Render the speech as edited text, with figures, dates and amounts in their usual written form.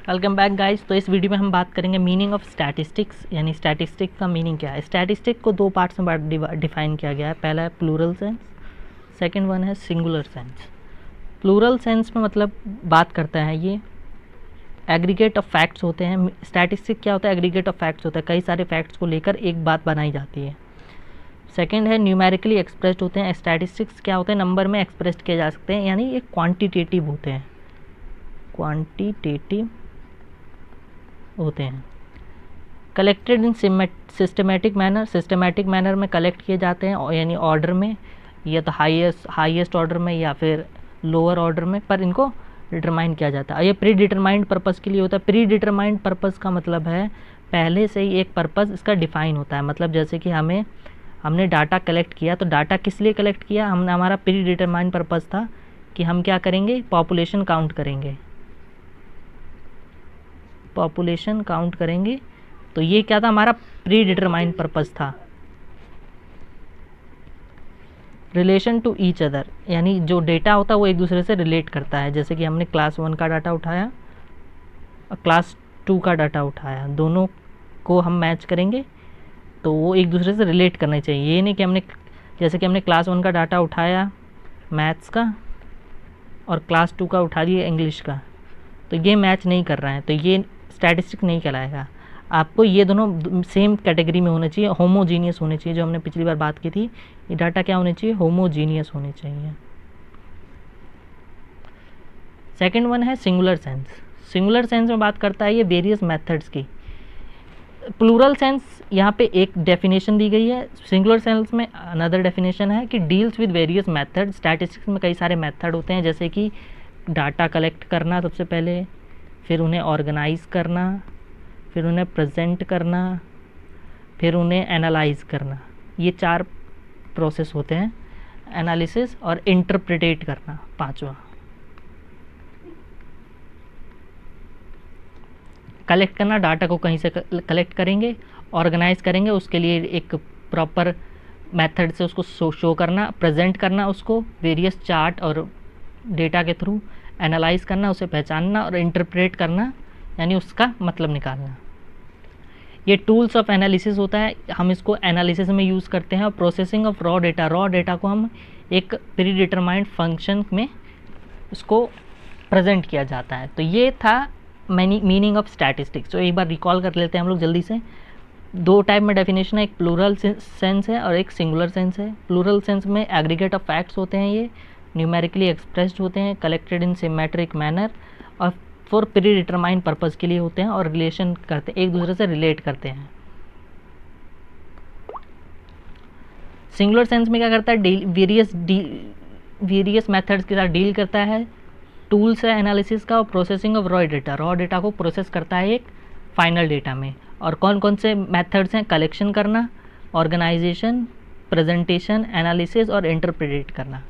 Welcome back guys. तो इस video में हम बात करेंगे मीनिंग ऑफ स्टैटिस्टिक्स, यानी स्टैटिस्टिक्स का मीनिंग क्या है। स्टैटिस्टिक को दो पार्ट्स में डिफाइन किया गया है। पहला है प्लूरल सेंस, सेकंड वन है सिंगुलर सेंस। प्लूरल सेंस में मतलब बात करता है ये एग्रीगेट ऑफ फैक्ट्स होते हैं। स्टैटिस्टिक क्या होता है? एग्रीगेट ऑफ फैक्ट्स होता है, कई सारे फैक्ट्स को लेकर एक बात बनाई जाती है। सेकेंड है न्यूमेरिकली एक्सप्रेस्ड होते हैं। स्टैटिस्टिक्स क्या होते हैं? नंबर में एक्सप्रेस किए जा सकते हैं, यानी ये क्वांटिटेटिव होते हैं, क्वांटिटेटिव होते हैं। Collected in systematic manner, systematic manner में कलेक्ट किए जाते हैं, यानी ऑर्डर में, या तो हाईएस्ट ऑर्डर में या फिर लोअर ऑर्डर में, पर इनको डिटरमाइन किया जाता है। ये प्री डिटरमाइंड पर्पज़ के लिए होता है। प्री डिटरमाइंड पर्पज़ का मतलब है पहले से ही एक पर्पज़ इसका डिफाइन होता है। मतलब जैसे कि हमने डाटा कलेक्ट किया, तो डाटा किस लिए कलेक्ट किया? हमने, हमारा प्री डिटरमाइंड पर्पज़ था कि हम क्या करेंगे, पॉपुलेशन काउंट करेंगे, पॉपुलेशन काउंट करेंगे। तो ये क्या था? हमारा प्री डिटरमाइंड पर्पज़ था। रिलेशन टू ईच अदर, यानी जो डेटा होता है वो एक दूसरे से रिलेट करता है। जैसे कि हमने क्लास 1 का डाटा उठाया और क्लास 2 का डाटा उठाया, दोनों को हम मैच करेंगे तो वो एक दूसरे से रिलेट करने चाहिए। ये नहीं कि जैसे कि हमने क्लास 1 का डाटा उठाया मैथ्स का और क्लास 2 का उठा दिया इंग्लिश का, तो ये मैच नहीं कर रहा है, तो ये स्टैटिस्टिक नहीं कहलाएगा। आपको ये दोनों सेम कैटेगरी में होने चाहिए, होमोजीनियस होने चाहिए। जो हमने पिछली बार बात की थी, ये डाटा क्या होने चाहिए? होमोजीनियस होने चाहिए। सेकंड वन है सिंगुलर सेंस। सिंगुलर सेंस में बात करता है ये वेरियस मेथड्स की। प्लूरल सेंस यहाँ पे एक डेफिनेशन दी गई है, सिंगुलर सेंस में अनदर डेफिनेशन है कि deals with various method. Statistics में कई सारे मेथड होते हैं, जैसे कि डाटा कलेक्ट करना सबसे पहले, फिर उन्हें ऑर्गेनाइज करना, फिर उन्हें प्रेजेंट करना, फिर उन्हें एनालाइज करना। ये 4 प्रोसेस होते हैं। एनालिसिस और इंटरप्रिटेट करना पांचवा। कलेक्ट करना, डाटा को कहीं से कलेक्ट करेंगे, ऑर्गेनाइज करेंगे, उसके लिए एक प्रॉपर मेथड से उसको शो करना, प्रेजेंट करना उसको वेरियस चार्ट और डेटा के थ्रू, एनालाइज करना, उसे पहचानना, और इंटरप्रेट करना, यानी उसका मतलब निकालना। ये टूल्स ऑफ एनालिसिस होता है, हम इसको एनालिसिस में यूज़ करते हैं। और प्रोसेसिंग ऑफ रॉ डेटा को हम एक प्री डिटरमाइंड फंक्शन में उसको प्रेजेंट किया जाता है। तो ये था मीनिंग ऑफ स्टैटिस्टिक्स। तो एक बार रिकॉल कर लेते हैं हम लोग जल्दी से। 2 टाइप में डेफिनेशन है, एक प्लूरल सेंस है और एक सिंगुलर सेंस है। प्लूरल सेंस में एग्रीगेट ऑफ फैक्ट्स होते हैं, ये न्यूमेरिकली एक्सप्रेस्ड होते हैं, कलेक्टेड इन सिमेट्रिक मैनर, और फॉर प्री डिटरमाइंड पर्पज़ के लिए होते हैं, और रिलेशन करते हैं, एक दूसरे से रिलेट करते हैं। सिंगुलर सेंस में क्या करता है? वेरियस मेथड्स के साथ डील करता है। टूल्स है एनालिसिस का, और प्रोसेसिंग ऑफ रॉ डेटा को प्रोसेस करता है एक फाइनल डेटा में। और कौन कौन से मेथड्स हैं? कलेक्शन करना, ऑर्गेनाइजेशन, प्रेजेंटेशन, एनालिसिस और इंटरप्रेट करना।